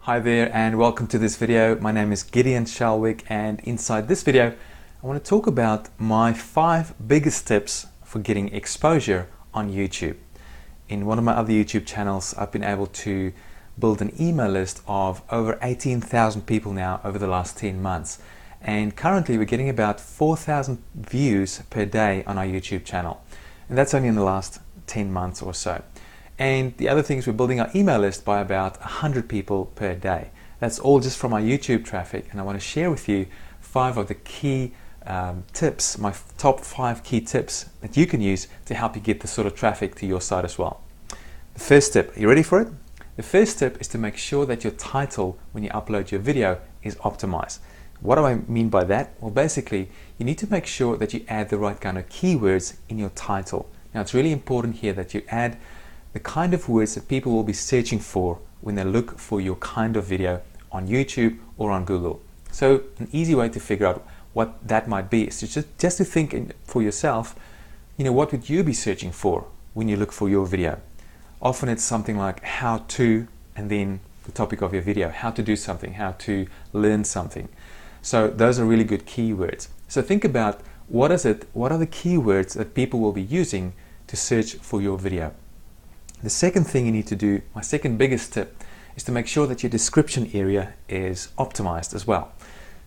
Hi there and welcome to this video. My name is Gideon Shalwick, and inside this video I want to talk about my 5 biggest tips for getting exposure on YouTube. In one of my other YouTube channels I've been able to build an email list of over 18,000 people now over the last 10 months, and currently we're getting about 4,000 views per day on our YouTube channel, and that's only in the last 10 months or so. And the other thing is we're building our email list by about 100 people per day. That's all just from our YouTube traffic, and I want to share with you 5 of the key tips, my top 5 key tips that you can use to help you get this sort of traffic to your site as well. The first tip, are you ready for it? The first tip is to make sure that your title when you upload your video is optimized. What do I mean by that? Well, basically you need to make sure that you add the right kind of keywords in your title. Now it's really important here that you add the kind of words that people will be searching for when they look for your kind of video on YouTube or on Google. So an easy way to figure out what that might be is to just to think for yourself, what would you be searching for when you look for your video? Often it's something like how to, and then the topic of your video, how to do something, how to learn something. So those are really good keywords. So think about what are the keywords that people will be using to search for your video. The second thing you need to do, my second biggest tip, is to make sure that your description area is optimized as well.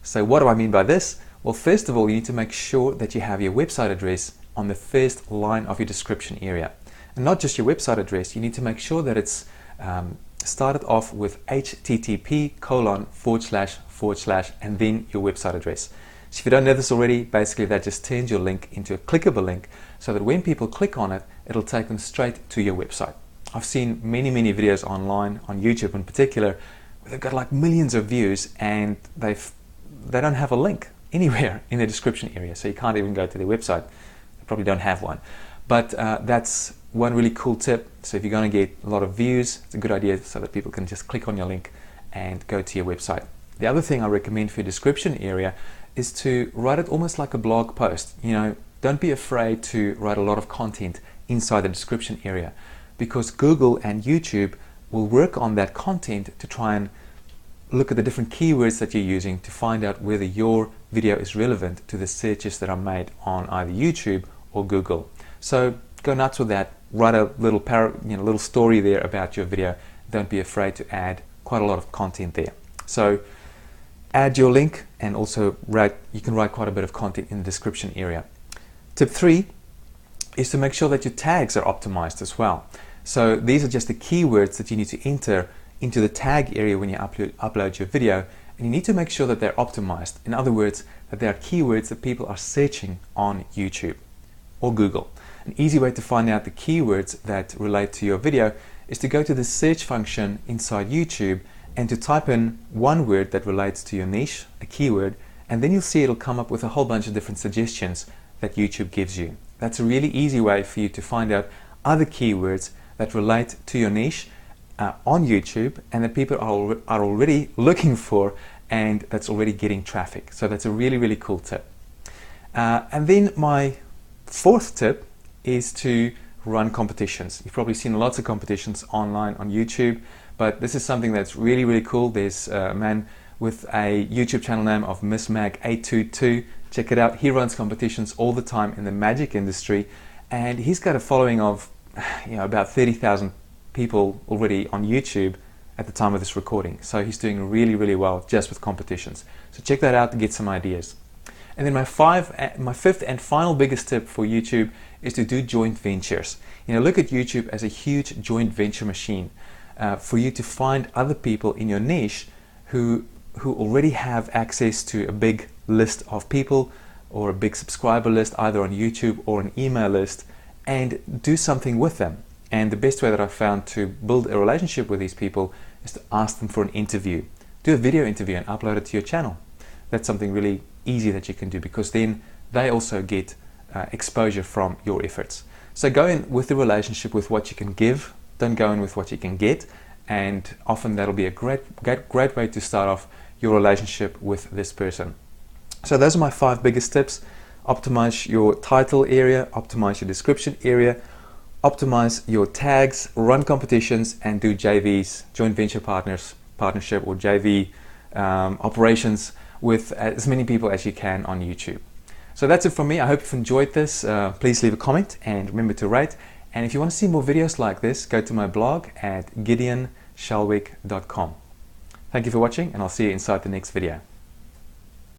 So what do I mean by this? Well, first of all, you need to make sure that you have your website address on the first line of your description area. And not just your website address, you need to make sure that it's started off with http:// and then your website address. So if you don't know this already, basically that just turns your link into a clickable link so that when people click on it, it'll take them straight to your website. I've seen many videos online, on YouTube in particular, where they've got like millions of views and they don't have a link anywhere in the description area, so you can't even go to their website. They probably don't have one. But that's one really cool tip. So if you're going to get a lot of views, it's a good idea so that people can just click on your link and go to your website. The other thing I recommend for your description area is to write it almost like a blog post. Don't be afraid to write a lot of content inside the description area, because Google and YouTube will work on that content to try and look at the different keywords that you're using to find out whether your video is relevant to the searches that are made on either YouTube or Google. So go nuts with that. Write a little little story there about your video. Don't be afraid to add quite a lot of content there. So add your link, and also you can write quite a bit of content in the description area. Tip 3 is to make sure that your tags are optimized as well. So these are just the keywords that you need to enter into the tag area when you upload your video, and you need to make sure that they're optimized. In other words, that they are keywords that people are searching on YouTube or Google. An easy way to find out the keywords that relate to your video is to go to the search function inside YouTube and to type in one word that relates to your niche, a keyword, and then you'll see it'll come up with a whole bunch of different suggestions that YouTube gives you. That's a really easy way for you to find out other keywords that relate to your niche on YouTube and that people are already looking for, and that's already getting traffic. So that's a really cool tip. And then my 4th tip is to run competitions. You've probably seen lots of competitions online on YouTube, but this is something that's really cool. There's a man with a YouTube channel name of MissMag822. Check it out. He runs competitions all the time in the magic industry, and he's got a following of about 30,000 people already on YouTube at the time of this recording. So he's doing really well just with competitions. So check that out to get some ideas. And then my 5th and final biggest tip for YouTube is to do joint ventures. Look at YouTube as a huge joint venture machine for you to find other people in your niche who already have access to a big list of people or a big subscriber list, either on YouTube or an email list, and do something with them. And the best way that I've found to build a relationship with these people is to ask them for an interview. Do a video interview and upload it to your channel. That's something really easy that you can do, because then they also get exposure from your efforts. So go in with the relationship with what you can give, don't go in with what you can get, and often that'll be a great way to start off your relationship with this person. So those are my 5 biggest tips. Optimize your title area, optimize your description area, optimize your tags, run competitions, and do JVs, joint venture partners, partnership or JV operations with as many people as you can on YouTube. So that's it from me. I hope you've enjoyed this. Please leave a comment and remember to rate. And if you want to see more videos like this, go to my blog at gideonshalwick.com. Thank you for watching, and I'll see you inside the next video.